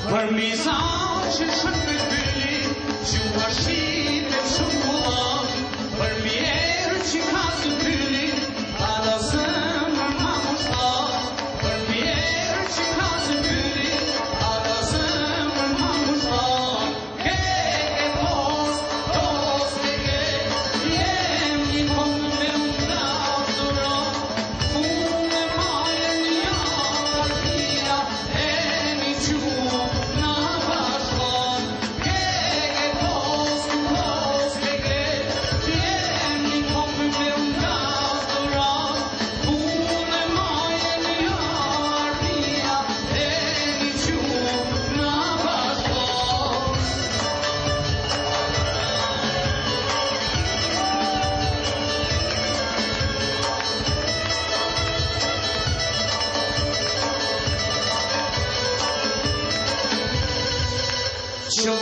Për mizan që shënë të kyli, që u ashtë shumë bulan, për mjerë që ka së kyli, ada zëmër ma mushta, për mjerë që ka së kyli, ada zëmër ma mushta. Ke e post e ke, jem një konë me nga zura, unë e majë një artia, e një quë na bashkan. Ke e post e ke, jem një konë me nga zura, unë e majë një artia, e një quë na bashkan. Që